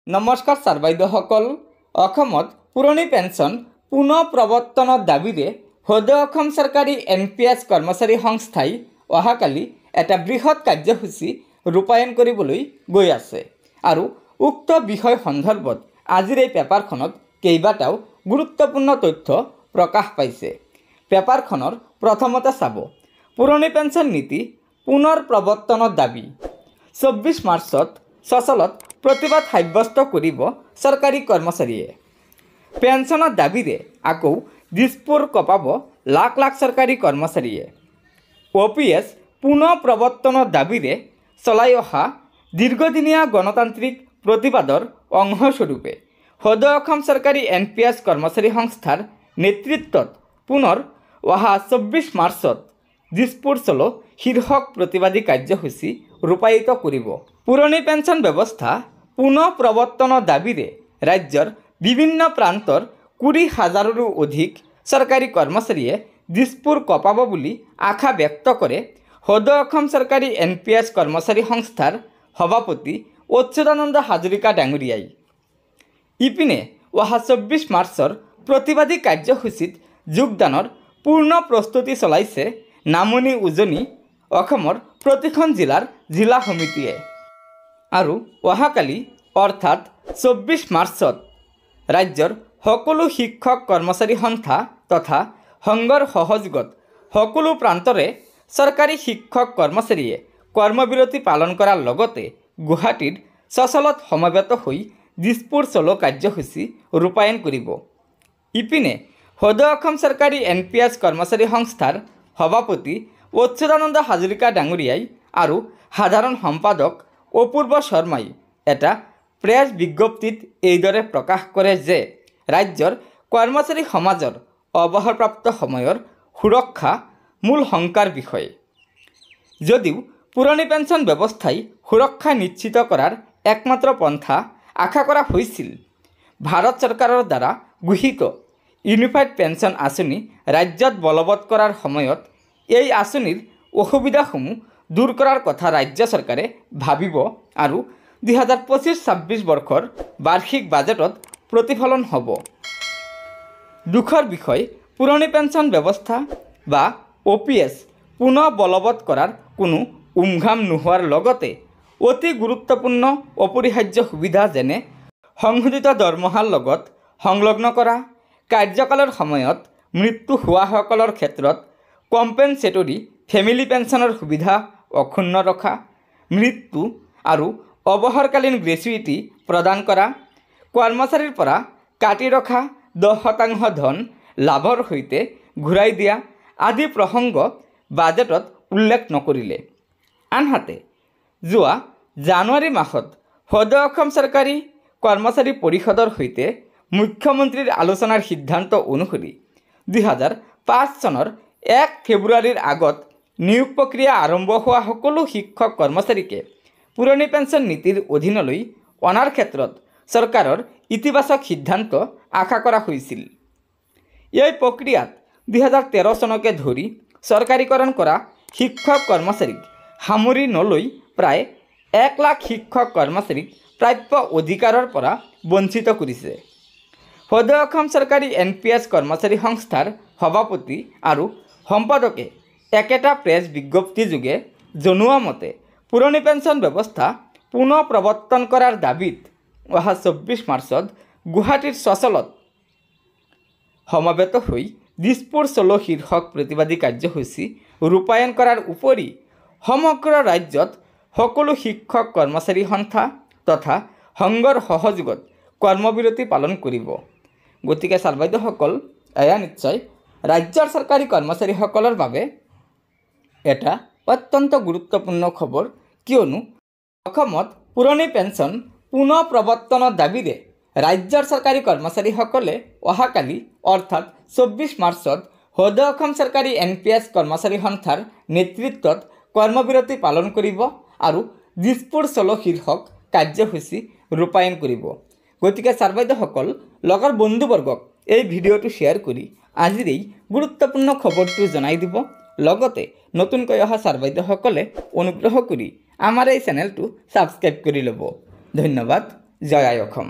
নমস্কাৰ ছাৰ বাইদেউসকল। অসমত পুৰণি পেঞ্চন পুনৰ প্ৰৱৰ্তনৰ দাবীৰে সদৌ অসম চৰকাৰী NPS কৰ্মচাৰী সংস্থাই অহাকালি এটা বৃহৎ কাৰ্যসূচী ৰূপায়ণ কৰিবলৈ গৈ আছে আৰু উক্ত বিষয় সন্দৰ্ভত আজিৰ এই পেপাৰখনত কেইবাটাও গুৰুত্বপূৰ্ণ তথ্য প্ৰকাশ পাইছে। পেপাৰখনৰ প্ৰথমতে চাব পুৰণি পেঞ্চন নীতি পুনৰ প্ৰৱৰ্তনৰ দাবী। 24 মাৰ্চত সচলত প্ৰতিবাদ সাব্যস্ত কৰিব চৰকাৰী কৰ্মচাৰীয়ে। পেঞ্চনৰ দাবীৰে আকৌ দিছপুৰ কঁপাব লাখ লাখ চৰকাৰী কৰ্মচাৰীয়ে। OPS পুনৰ প্ৰৱৰ্তনৰ দাবীৰে চলাই অহা দীৰ্ঘদিনীয়া গণতান্ত্ৰিক প্ৰতিবাদৰ অংশস্বৰূপে সদৌ অসম চৰকাৰী NPS কৰ্মচাৰী সংস্থাৰ নেতৃত্বত পুনৰ অহা 24 মাৰ্চত দিছপুৰ চলো শীৰ্ষক প্ৰতিবাদী কাৰ্যসূচী ৰূপায়িত কৰিব। পুৰণি পেঞ্চন ব্যৱস্থা পুনৰ প্ৰৱৰ্তনৰ দাবীৰে ৰাজ্যৰ বিভিন্ন প্ৰান্তৰ 20,000ৰো অধিক চৰকাৰী কৰ্মচাৰীয়ে দিছপুৰ কঁপাব বুলি আশা ব্যক্ত কৰে সদৌ অসম চৰকাৰী NPS কৰ্মচাৰী সংস্থাৰ সভাপতি অচ্যুতানন্দ হাজৰিকা ডাঙৰীয়াই। ইপিনে অহা 24 মাৰ্চৰ প্ৰতিবাদী কাৰ্যসূচীত যোগদানৰ পূৰ্ণ প্ৰস্তুতি চলাইছে নামনি উজনি অসমৰ প্ৰতিখন জিলাৰ জিলা সমিতিয়ে। আৰু অহাকালি অৰ্থাৎ 24 মাৰ্চত ৰাজ্যৰ সকলো শিক্ষক কৰ্মচাৰী সন্থা তথা সংঘৰ সহযোগত সকলো প্ৰান্তৰে চৰকাৰী শিক্ষক কৰ্মচাৰীয়ে কৰ্মবিৰতি পালন কৰাৰ লগতে গুৱাহাটীত সচলত সমবেত হৈ দিছপুৰ চলো কাৰ্যসূচী ৰূপায়ণ কৰিব। ইপিনে সদৌ অসম চৰকাৰী NPS কৰ্মচাৰী সংস্থাৰ সভাপতি অচ্যুতানন্দ হাজৰিকা ডাঙৰীয়াই আৰু সাধাৰণ সম্পাদক অপূৰ্ব শৰ্মাই এটা প্ৰেছ বিজ্ঞপ্তিত এইদৰে প্ৰকাশ কৰে যে ৰাজ্যৰ কৰ্মচাৰী সমাজৰ অৱসৰপ্ৰাপ্ত সময়ৰ সুৰক্ষা মূল শংকাৰ বিষয়। যদিও পুৰণি পেঞ্চন ব্যৱস্থাই সুৰক্ষা নিশ্চিত কৰাৰ একমাত্ৰ পন্থা আশা কৰা হৈছিল, ভাৰত চৰকাৰৰ দ্বাৰা ঘোষিত ইউনিফাইড পেঞ্চন আঁচনি ৰাজ্যত বলবৎ কৰাৰ সময়ত এই আঁচনিৰ অসুবিধাসমূহ দূৰ কৰাৰ কথা ৰাজ্য চৰকাৰে ভাবিব আৰু 2025-26 বৰ্ষৰ বাৰ্ষিক বাজেটত প্ৰতিফলন হ'ব। দুখৰ বিষয় পুৰণি পেঞ্চন ব্যৱস্থা বা OPS পুনৰ বলবৎ কৰাৰ কোনো উমঘাম নোহোৱাৰ লগতে অতি গুৰুত্বপূৰ্ণ অপৰিহাৰ্য সুবিধা যেনে সংশোধিত দৰমহাৰ লগত সংলগ্ন কৰা, কাৰ্যকালৰ সময়ত মৃত্যু হোৱাসকলৰ ক্ষেত্ৰত কম্পেনচেটৰী ফেমিলি পেঞ্চনৰ সুবিধা অক্ষুণ্ণ ৰখা, মৃত্যু আৰু অৱসৰকালীন গ্ৰেচুইটি প্ৰদান কৰা, কৰ্মচাৰীৰ পৰা কাটি ৰখা 10% ধন লাভৰ সৈতে ঘূৰাই দিয়া আদি প্ৰসংগ বাজেটত উল্লেখ নকৰিলে। আনহাতে যোৱা জানুৱাৰী মাহত সদৌ অসম চৰকাৰী কৰ্মচাৰী পৰিষদৰ সৈতে মুখ্যমন্ত্ৰীৰ আলোচনাৰ সিদ্ধান্ত অনুসৰি 2005 চনৰ 1 ফেব্ৰুৱাৰীৰ আগত নিয়োগ প্ৰক্ৰিয়া আৰম্ভ হোৱা সকলো শিক্ষক কৰ্মচাৰীকে পুৰণি পেঞ্চন নীতিৰ অধীনলৈ অনাৰ ক্ষেত্ৰত চৰকাৰৰ ইতিবাচক সিদ্ধান্ত আশা কৰা হৈছিল। এই প্ৰক্ৰিয়াত 2013 চনকে ধৰি চৰকাৰীকৰণ কৰা শিক্ষক কৰ্মচাৰীক সামৰি নলৈ প্ৰায় 1 লাখ শিক্ষক কৰ্মচাৰীক প্ৰাপ্য অধিকাৰৰ পৰা বঞ্চিত কৰিছে। সদৌ অসম চৰকাৰী NPS কৰ্মচাৰী সংস্থাৰ সভাপতি আৰু সম্পাদকে একেটা প্ৰেছ বিজ্ঞপ্তিযোগে জনোৱা মতে পুৰণি পেঞ্চন ব্যৱস্থা পুনৰ প্ৰৱৰ্তন কৰাৰ দাবীত অহা 24 মাৰ্চত গুৱাহাটীৰ সচলত সমবেত হৈ দিছপুৰ চলো শীৰ্ষক প্ৰতিবাদী কাৰ্যসূচী ৰূপায়ণ কৰাৰ উপৰি সমগ্ৰ ৰাজ্যত সকলো শিক্ষক কৰ্মচাৰী সন্থা তথা সংঘৰ সহযোগত কৰ্মবিৰতি পালন কৰিব। গতিকে ছাৰ বাইদেউসকল, এয়া নিশ্চয় ৰাজ্যৰ চৰকাৰী কৰ্মচাৰীসকলৰ বাবে এটা অত্যন্ত গুৰুত্বপূৰ্ণ খবৰ, কিয়নো অসমত পুৰণি পেঞ্চন পুনৰ প্ৰৱৰ্তনৰ দাবীৰে ৰাজ্যৰ চৰকাৰী কৰ্মচাৰীসকলে অহাকালি অৰ্থাৎ 24 মাৰ্চত সদৌ অসম চৰকাৰী NPS কৰ্মচাৰী সন্থাৰ নেতৃত্বত কৰ্মবিৰতি পালন কৰিব আৰু দিছপুৰ চলো শীৰ্ষক কাৰ্যসূচী ৰূপায়ণ কৰিব। গতিকে ছাৰ বাইদেউসকল, লগৰ বন্ধুবৰ্গক এই ভিডিঅ'টো শ্বেয়াৰ কৰি আজিৰ এই গুৰুত্বপূৰ্ণ খবৰটো জনাই দিব। লগতে নতুনকৈ অহা ছাৰ বাইদেউসকলে অনুগ্ৰহ কৰি আমাৰ এই চেনেলটো ছাবস্ক্ৰাইব কৰি ল'ব। ধন্যবাদ। জয় আই অসম।